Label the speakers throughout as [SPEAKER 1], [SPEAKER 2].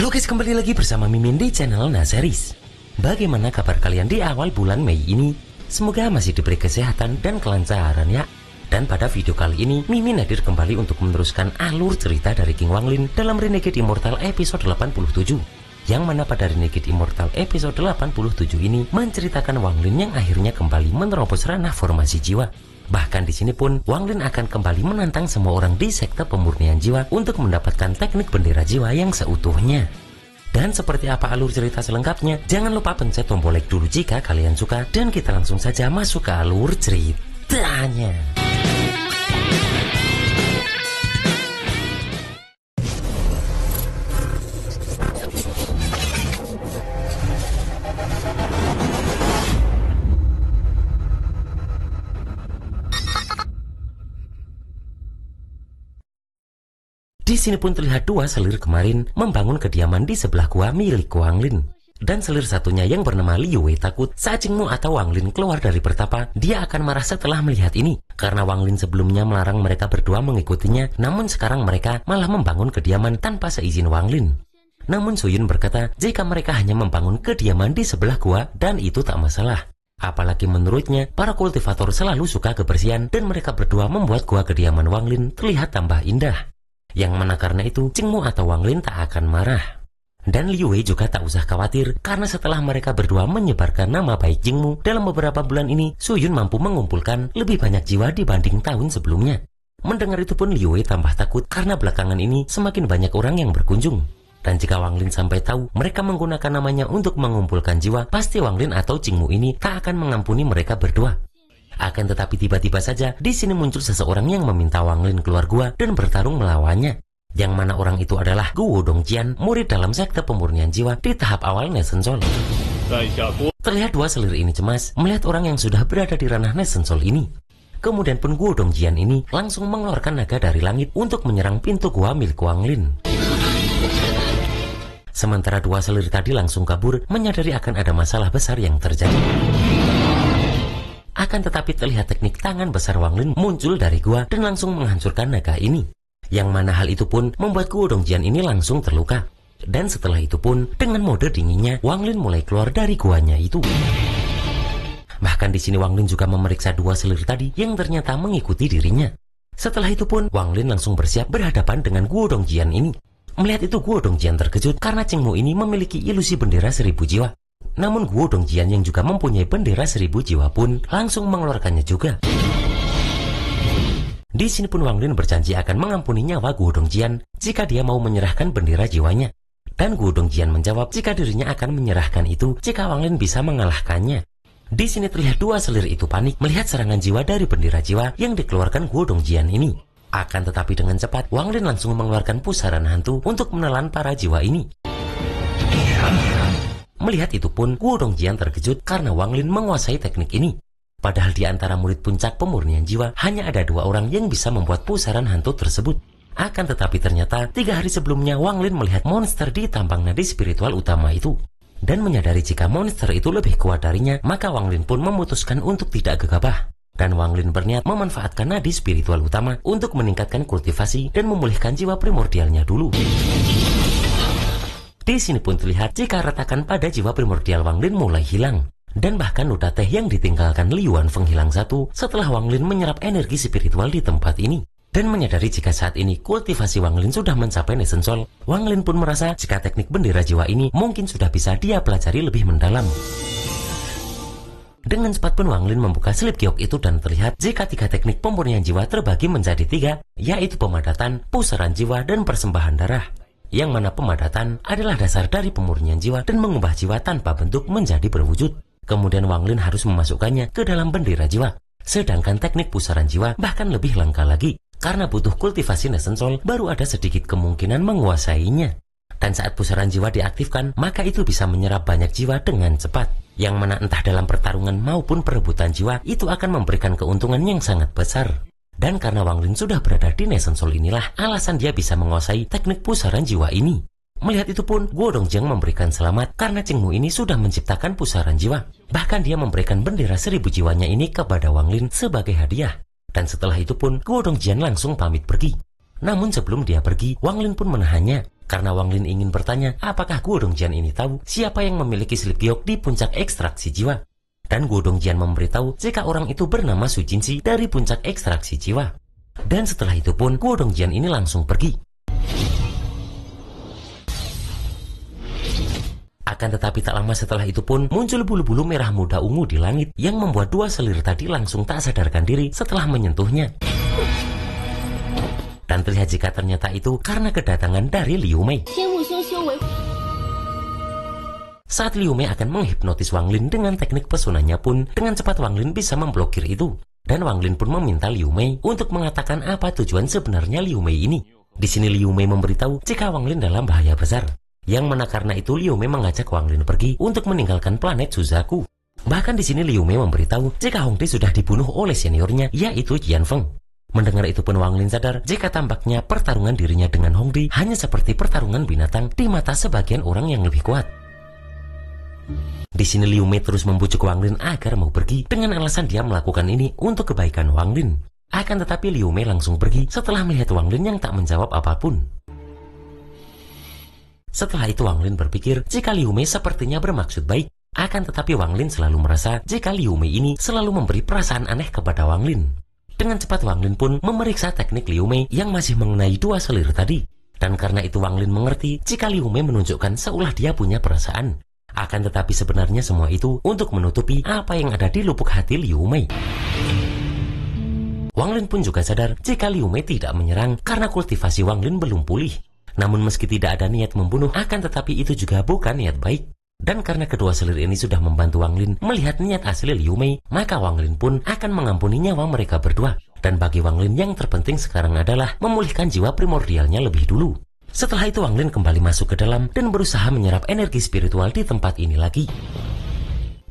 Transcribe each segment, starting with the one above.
[SPEAKER 1] Halo guys, kembali lagi bersama Mimin di channel Nazaris. Bagaimana kabar kalian di awal bulan Mei ini? Semoga masih diberi kesehatan dan kelancaran ya. Dan pada video kali ini, Mimin hadir kembali untuk meneruskan alur cerita dari King Wanglin dalam Renegade Immortal episode 87. Yang mana pada Renegade Immortal episode 87 ini menceritakan Wanglin yang akhirnya kembali menerobos ranah formasi jiwa. Bahkan di sini pun Wanglin akan kembali menantang semua orang di sekte pemurnian jiwa untuk mendapatkan teknik bendera jiwa yang seutuhnya. Dan seperti apa alur cerita selengkapnya, jangan lupa pencet tombol like dulu jika kalian suka, dan kita langsung saja masuk ke alur ceritanya. Di sini pun terlihat dua selir kemarin membangun kediaman di sebelah gua milik Wanglin. Dan selir satunya yang bernama Liu Wei takut saat Jingmu atau Wanglin keluar dari pertapa, dia akan marah setelah melihat ini. Karena Wanglin sebelumnya melarang mereka berdua mengikutinya, namun sekarang mereka malah membangun kediaman tanpa seizin Wanglin. Namun Suyun berkata jika mereka hanya membangun kediaman di sebelah gua dan itu tak masalah. Apalagi menurutnya, para kultivator selalu suka kebersihan dan mereka berdua membuat gua kediaman Wanglin terlihat tambah indah. Yang mana karena itu, Jingmu atau Wanglin tak akan marah. Dan Liu Wei juga tak usah khawatir, karena setelah mereka berdua menyebarkan nama baik Jingmu, dalam beberapa bulan ini, Suyun mampu mengumpulkan lebih banyak jiwa dibanding tahun sebelumnya. Mendengar itu pun Liu Wei tambah takut, karena belakangan ini semakin banyak orang yang berkunjung. Dan jika Wanglin sampai tahu mereka menggunakan namanya untuk mengumpulkan jiwa, pasti Wanglin atau Jingmu ini tak akan mengampuni mereka berdua. Akan tetapi tiba-tiba saja di sini muncul seseorang yang meminta Wanglin keluar gua dan bertarung melawannya. Yang mana orang itu adalah Guo Dongjian, murid dalam sekte pemurnian jiwa di tahap awal Nation Soul. Terlihat dua selir ini cemas melihat orang yang sudah berada di ranah Nation Soul ini. Kemudian pun Guo Dongjian ini langsung mengeluarkan naga dari langit untuk menyerang pintu gua milik Wanglin. Sementara dua selir tadi langsung kabur menyadari akan ada masalah besar yang terjadi. Akan tetapi terlihat teknik tangan besar Wanglin muncul dari gua dan langsung menghancurkan naga ini. Yang mana hal itu pun membuat Guo Dongjian ini langsung terluka. Dan setelah itu pun dengan mode dinginnya Wanglin mulai keluar dari guanya itu. Bahkan di sini Wanglin juga memeriksa dua selir tadi yang ternyata mengikuti dirinya. Setelah itu pun Wanglin langsung bersiap berhadapan dengan Guo Dongjian ini. Melihat itu Guo Dongjian terkejut karena Jingmu ini memiliki ilusi bendera 1000 jiwa. Namun Guo Dongjian yang juga mempunyai bendera 1000 jiwa pun langsung mengeluarkannya juga. Di sini pun Wanglin berjanji akan mengampuni nyawa Guo Dongjian jika dia mau menyerahkan bendera jiwanya. Dan Guo Dongjian menjawab jika dirinya akan menyerahkan itu jika Wanglin bisa mengalahkannya. Di sini terlihat dua selir itu panik melihat serangan jiwa dari bendera jiwa yang dikeluarkan Guo Dongjian ini. Akan tetapi dengan cepat Wanglin langsung mengeluarkan pusaran hantu untuk menelan para jiwa ini. Melihat itu pun Guo Dongjian terkejut karena Wanglin menguasai teknik ini. Padahal di antara murid puncak pemurnian jiwa hanya ada dua orang yang bisa membuat pusaran hantu tersebut. Akan tetapi ternyata 3 hari sebelumnya Wanglin melihat monster di tampang nadi spiritual utama itu. Dan menyadari jika monster itu lebih kuat darinya, maka Wanglin pun memutuskan untuk tidak gegabah. Dan Wanglin berniat memanfaatkan nadi spiritual utama untuk meningkatkan kultivasi dan memulihkan jiwa primordialnya dulu. Di sini pun terlihat jika retakan pada jiwa primordial Wanglin mulai hilang. Dan bahkan luda teh yang ditinggalkan Liuan Feng hilang satu setelah Wanglin menyerap energi spiritual di tempat ini. Dan menyadari jika saat ini kultivasi Wanglin sudah mencapai Nation Soul, Wanglin pun merasa jika teknik bendera jiwa ini mungkin sudah bisa dia pelajari lebih mendalam. Dengan cepat pun Wanglin membuka slip giok itu dan terlihat jika 3 teknik pemurnian jiwa terbagi menjadi 3, yaitu pemadatan, pusaran jiwa, dan persembahan darah. Yang mana pemadatan adalah dasar dari pemurnian jiwa dan mengubah jiwa tanpa bentuk menjadi berwujud. Kemudian Wanglin harus memasukkannya ke dalam bendera jiwa. Sedangkan teknik pusaran jiwa bahkan lebih langka lagi, karena butuh kultivasi Nation Soul baru ada sedikit kemungkinan menguasainya. Dan saat pusaran jiwa diaktifkan, maka itu bisa menyerap banyak jiwa dengan cepat. Yang mana entah dalam pertarungan maupun perebutan jiwa, itu akan memberikan keuntungan yang sangat besar. Dan karena Wanglin sudah berada di Nation Soul inilah alasan dia bisa menguasai teknik pusaran jiwa ini. Melihat itu pun Guo Dongjian memberikan selamat karena Jingmu ini sudah menciptakan pusaran jiwa. Bahkan dia memberikan bendera 1000 jiwanya ini kepada Wanglin sebagai hadiah. Dan setelah itu pun Guo Dongjian langsung pamit pergi. Namun sebelum dia pergi, Wanglin pun menahannya. Karena Wang Lin ingin bertanya apakah Guo Dongjian ini tahu siapa yang memiliki slip giok di puncak ekstraksi jiwa. Dan Guo Dongjian memberitahu jika orang itu bernama Su Jinzi dari puncak ekstraksi jiwa. Dan setelah itu pun Guo Dongjian ini langsung pergi. Akan tetapi tak lama setelah itu pun muncul bulu-bulu merah muda ungu di langit yang membuat dua selir tadi langsung tak sadarkan diri setelah menyentuhnya. Dan terlihat jika ternyata itu karena kedatangan dari Liu Mei. Saat Liu Mei akan menghipnotis Wang Lin dengan teknik pesonanya pun, dengan cepat Wang Lin bisa memblokir itu. Dan Wang Lin pun meminta Liu Mei untuk mengatakan apa tujuan sebenarnya Liu Mei ini. Di sini Liu Mei memberitahu jika Wang Lin dalam bahaya besar. Yang mana karena itu Liu Mei mengajak Wang Lin pergi untuk meninggalkan planet Suzaku. Bahkan di sini Liu Mei memberitahu jika Hongdae sudah dibunuh oleh seniornya, yaitu Jian Feng. Mendengar itu pun Wang Lin sadar jika tampaknya pertarungan dirinya dengan Hongdae hanya seperti pertarungan binatang di mata sebagian orang yang lebih kuat. Di sini Liu Mei terus membujuk Wang Lin agar mau pergi dengan alasan dia melakukan ini untuk kebaikan Wang Lin. Akan tetapi Liu Mei langsung pergi setelah melihat Wang Lin yang tak menjawab apapun. Setelah itu Wang Lin berpikir jika Liu Mei sepertinya bermaksud baik. Akan tetapi Wang Lin selalu merasa jika Liu Mei ini selalu memberi perasaan aneh kepada Wang Lin. Dengan cepat Wang Lin pun memeriksa teknik Liu Mei yang masih mengenai dua selir tadi. Dan karena itu Wang Lin mengerti jika Liu Mei menunjukkan seolah dia punya perasaan. Akan tetapi sebenarnya semua itu untuk menutupi apa yang ada di lubuk hati Liu Mei. Wang Lin pun juga sadar jika Liu Mei tidak menyerang karena kultivasi Wang Lin belum pulih. Namun meski tidak ada niat membunuh, akan tetapi itu juga bukan niat baik. Dan karena kedua selir ini sudah membantu Wang Lin melihat niat asli Liu Mei, maka Wang Lin pun akan mengampuni nyawa mereka berdua. Dan bagi Wang Lin yang terpenting sekarang adalah memulihkan jiwa primordialnya lebih dulu. Setelah itu Wang Lin kembali masuk ke dalam dan berusaha menyerap energi spiritual di tempat ini lagi.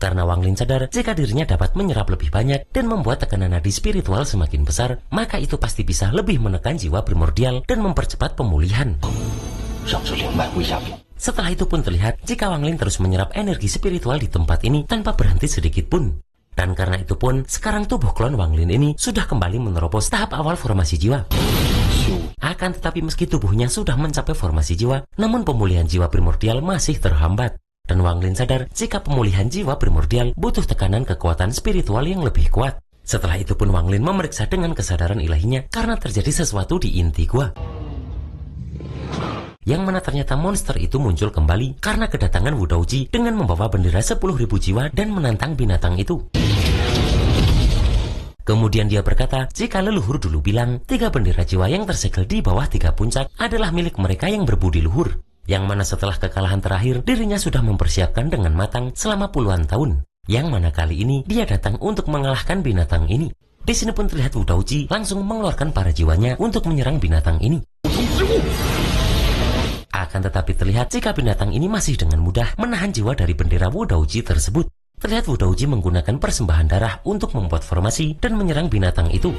[SPEAKER 1] Karena Wang Lin sadar jika dirinya dapat menyerap lebih banyak dan membuat tekanan nadi spiritual semakin besar, maka itu pasti bisa lebih menekan jiwa primordial dan mempercepat pemulihan. Setelah itu pun terlihat jika Wang Lin terus menyerap energi spiritual di tempat ini tanpa berhenti sedikit pun. Dan karena itu pun, sekarang tubuh klon Wang Lin ini sudah kembali menerobos tahap awal formasi jiwa. Akan tetapi meski tubuhnya sudah mencapai formasi jiwa, namun pemulihan jiwa primordial masih terhambat. Dan Wang Lin sadar jika pemulihan jiwa primordial butuh tekanan kekuatan spiritual yang lebih kuat. Setelah itu pun Wang Lin memeriksa dengan kesadaran ilahinya karena terjadi sesuatu di inti gua. Yang mana ternyata monster itu muncul kembali karena kedatangan Wu Daoji dengan membawa bendera 10.000 jiwa dan menantang binatang itu. Kemudian dia berkata jika leluhur dulu bilang 3 bendera jiwa yang tersegel di bawah 3 puncak adalah milik mereka yang berbudi luhur. Yang mana setelah kekalahan terakhir dirinya sudah mempersiapkan dengan matang selama puluhan tahun. Yang mana kali ini dia datang untuk mengalahkan binatang ini. Di sini pun terlihat Wu Daoji langsung mengeluarkan para jiwanya untuk menyerang binatang ini. Akan tetapi terlihat jika binatang ini masih dengan mudah menahan jiwa dari bendera Wu Daoji tersebut. Terlihat Wu Daoji menggunakan persembahan darah untuk membuat formasi dan menyerang binatang itu.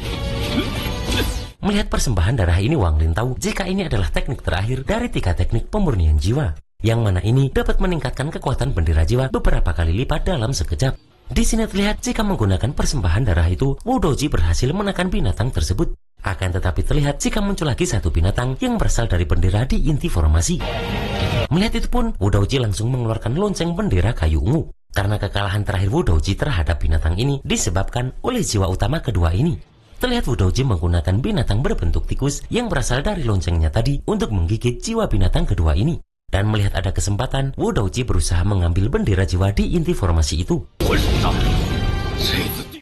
[SPEAKER 1] Melihat persembahan darah ini Wang Lin tahu jika ini adalah teknik terakhir dari 3 teknik pemurnian jiwa. Yang mana ini dapat meningkatkan kekuatan bendera jiwa beberapa kali lipat dalam sekejap. Di sini terlihat jika menggunakan persembahan darah itu, Wu Daoji berhasil menekan binatang tersebut. Akan tetapi terlihat jika muncul lagi satu binatang yang berasal dari bendera di inti formasi. Melihat itu pun, Wu Daoji langsung mengeluarkan lonceng bendera kayu ungu. Karena kekalahan terakhir Wu Daoji terhadap binatang ini disebabkan oleh jiwa utama kedua ini. Terlihat Wu Daoji menggunakan binatang berbentuk tikus yang berasal dari loncengnya tadi untuk menggigit jiwa binatang kedua ini. Dan melihat ada kesempatan, Wu Daoji berusaha mengambil bendera jiwa di inti formasi itu.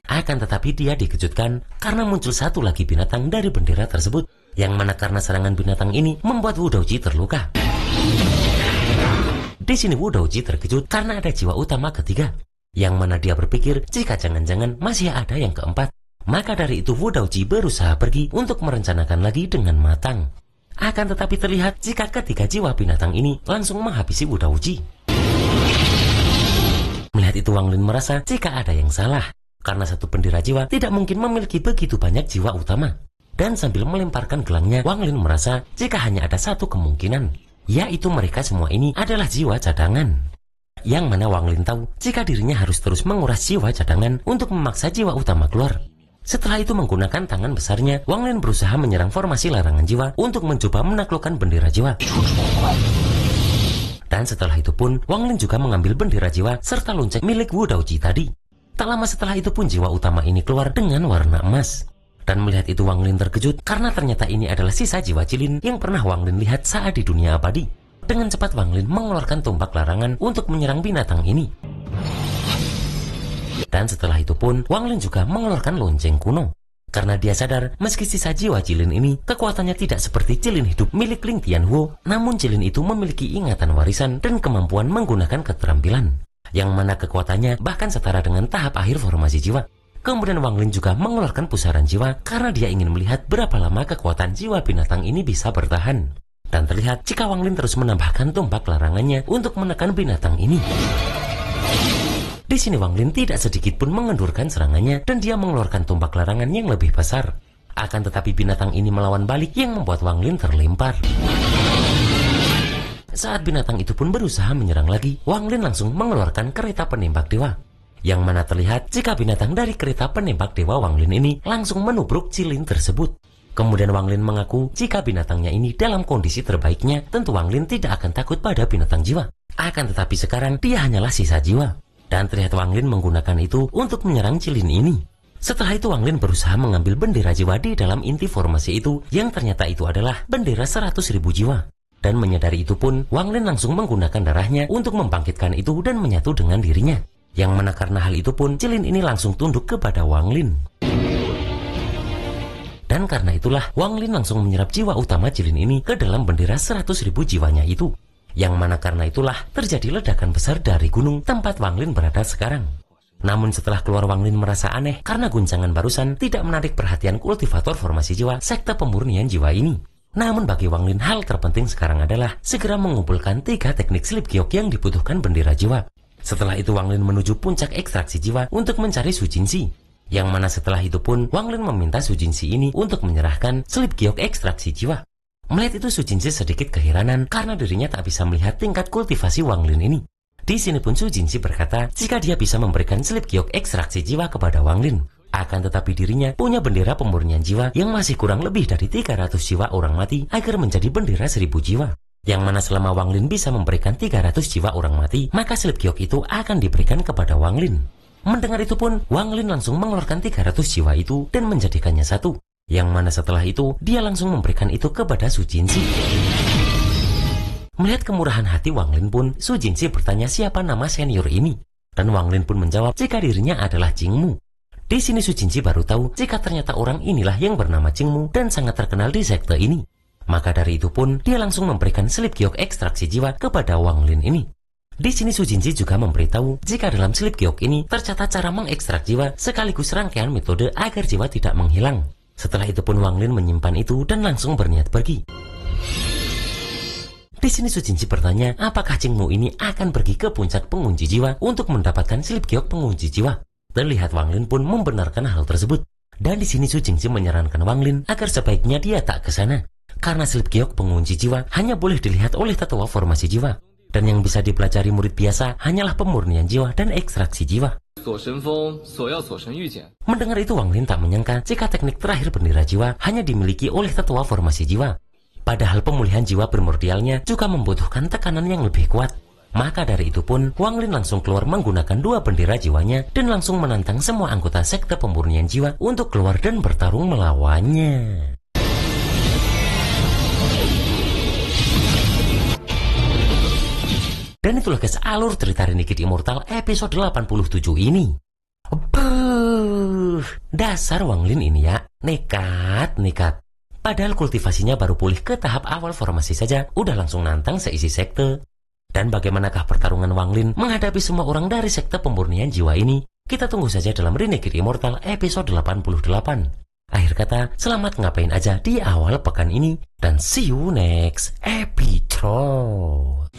[SPEAKER 1] Akan tetapi dia dikejutkan karena muncul satu lagi binatang dari bendera tersebut. Yang mana karena serangan binatang ini membuat Wu Daoji terluka. Di sini Wu Daoji terkejut karena ada jiwa utama ketiga. Yang mana dia berpikir jika jangan-jangan masih ada yang keempat. Maka dari itu Wu Daoji berusaha pergi untuk merencanakan lagi dengan matang. Akan tetapi terlihat jika ketiga jiwa binatang ini langsung menghabisi Wu Daoji. Melihat itu Wang Lin merasa jika ada yang salah. Karena satu bendera jiwa tidak mungkin memiliki begitu banyak jiwa utama. Dan sambil melemparkan gelangnya, Wang Lin merasa jika hanya ada satu kemungkinan, yaitu mereka semua ini adalah jiwa cadangan. Yang mana Wang Lin tahu jika dirinya harus terus menguras jiwa cadangan untuk memaksa jiwa utama keluar. Setelah itu menggunakan tangan besarnya, Wang Lin berusaha menyerang formasi larangan jiwa untuk mencoba menaklukkan bendera jiwa. Dan setelah itu pun, Wang Lin juga mengambil bendera jiwa serta lonceng milik Wu Daoji tadi. Tak lama setelah itu pun jiwa utama ini keluar dengan warna emas. Dan melihat itu Wang Lin terkejut karena ternyata ini adalah sisa jiwa Jilin yang pernah Wang Lin lihat saat di dunia abadi. Dengan cepat Wang Lin mengeluarkan tombak larangan untuk menyerang binatang ini. Dan setelah itu pun Wang Lin juga mengeluarkan lonceng kuno. Karena dia sadar meski sisa jiwa Jilin ini kekuatannya tidak seperti Jilin hidup milik Ling Tianhuo, namun Jilin itu memiliki ingatan warisan dan kemampuan menggunakan keterampilan, yang mana kekuatannya bahkan setara dengan tahap akhir formasi jiwa. Kemudian Wang Lin juga mengeluarkan pusaran jiwa karena dia ingin melihat berapa lama kekuatan jiwa binatang ini bisa bertahan. Dan terlihat jika Wang Lin terus menambahkan tombak larangannya untuk menekan binatang ini. Di sini Wang Lin tidak sedikit pun mengendurkan serangannya dan dia mengeluarkan tombak larangan yang lebih besar. Akan tetapi binatang ini melawan balik yang membuat Wang Lin terlempar. Saat binatang itu pun berusaha menyerang lagi, Wang Lin langsung mengeluarkan kereta penembak dewa. Yang mana terlihat jika binatang dari kereta penembak dewa Wang Lin ini langsung menubruk Jilin tersebut. Kemudian Wang Lin mengaku jika binatangnya ini dalam kondisi terbaiknya, tentu Wang Lin tidak akan takut pada binatang jiwa. Akan tetapi sekarang dia hanyalah sisa jiwa. Dan terlihat Wang Lin menggunakan itu untuk menyerang Jilin ini. Setelah itu Wang Lin berusaha mengambil bendera jiwa di dalam inti formasi itu, yang ternyata itu adalah bendera 100.000 jiwa. Dan menyadari itu pun Wang Lin langsung menggunakan darahnya untuk membangkitkan itu dan menyatu dengan dirinya. Yang mana karena hal itu pun Jilin ini langsung tunduk kepada Wang Lin. Dan karena itulah Wang Lin langsung menyerap jiwa utama Jilin ini ke dalam bendera 100.000 jiwanya itu. Yang mana karena itulah terjadi ledakan besar dari gunung tempat Wang Lin berada sekarang. Namun setelah keluar Wang Lin merasa aneh karena guncangan barusan tidak menarik perhatian kultivator formasi jiwa sekte pemurnian jiwa ini. Namun bagi Wang Lin hal terpenting sekarang adalah segera mengumpulkan 3 teknik slip giok yang dibutuhkan bendera jiwa. Setelah itu Wang Lin menuju puncak ekstraksi jiwa untuk mencari Su Jinzi. Yang mana setelah itu pun Wang Lin meminta Su Jinzi ini untuk menyerahkan slip giok ekstraksi jiwa. Melihat itu Su Jinzi sedikit keheranan karena dirinya tak bisa melihat tingkat kultivasi Wang Lin ini. Di sini pun Su Jinzi berkata jika dia bisa memberikan slip giok ekstraksi jiwa kepada Wang Lin. Akan tetapi dirinya punya bendera pemurnian jiwa yang masih kurang lebih dari 300 jiwa orang mati agar menjadi bendera 1000 jiwa. Yang mana selama Wang Lin bisa memberikan 300 jiwa orang mati, maka slip giok itu akan diberikan kepada Wang Lin. Mendengar itu pun, Wang Lin langsung mengeluarkan 300 jiwa itu dan menjadikannya satu. Yang mana setelah itu, dia langsung memberikan itu kepada Su Jinzi. Melihat kemurahan hati Wang Lin pun, Su Jinzi bertanya siapa nama senior ini. Dan Wang Lin pun menjawab jika dirinya adalah Jingmu. Di sini Su Jinzi baru tahu jika ternyata orang inilah yang bernama Jingmu dan sangat terkenal di sekte ini. Maka dari itu pun dia langsung memberikan slip giok ekstraksi jiwa kepada Wang Lin ini. Di sini Su Jinzi juga memberitahu jika dalam slip giok ini tercatat cara mengekstrak jiwa sekaligus rangkaian metode agar jiwa tidak menghilang. Setelah itu pun Wang Lin menyimpan itu dan langsung berniat pergi. Di sini Su Jinzi bertanya apakah Jingmu ini akan pergi ke puncak pengunci jiwa untuk mendapatkan slip giok pengunci jiwa. Terlihat Wang Lin pun membenarkan hal tersebut. Dan di sini Su Jinzi menyarankan Wang Lin agar sebaiknya dia tak ke sana. Karena slip giok pengunci jiwa hanya boleh dilihat oleh tetua formasi jiwa. Dan yang bisa dipelajari murid biasa hanyalah pemurnian jiwa dan ekstraksi jiwa. Mendengar itu Wang Lin tak menyangka jika teknik terakhir bendera jiwa hanya dimiliki oleh tetua formasi jiwa. Padahal pemulihan jiwa primordialnya juga membutuhkan tekanan yang lebih kuat. Maka dari itu pun Wang Lin langsung keluar menggunakan 2 bendera jiwanya dan langsung menantang semua anggota sekte pemurnian jiwa untuk keluar dan bertarung melawannya. Dan itulah guys alur cerita Renegade Immortal episode 87 ini. Dasar Wang Lin ini ya, nekat. Padahal kultivasinya baru pulih ke tahap awal formasi saja, udah langsung nantang seisi sekte. Dan bagaimanakah pertarungan Wang Lin menghadapi semua orang dari sekte pemurnian jiwa ini? Kita tunggu saja dalam Renegade Immortal episode 88. Akhir kata, selamat ngapain aja di awal pekan ini. Dan see you next episode.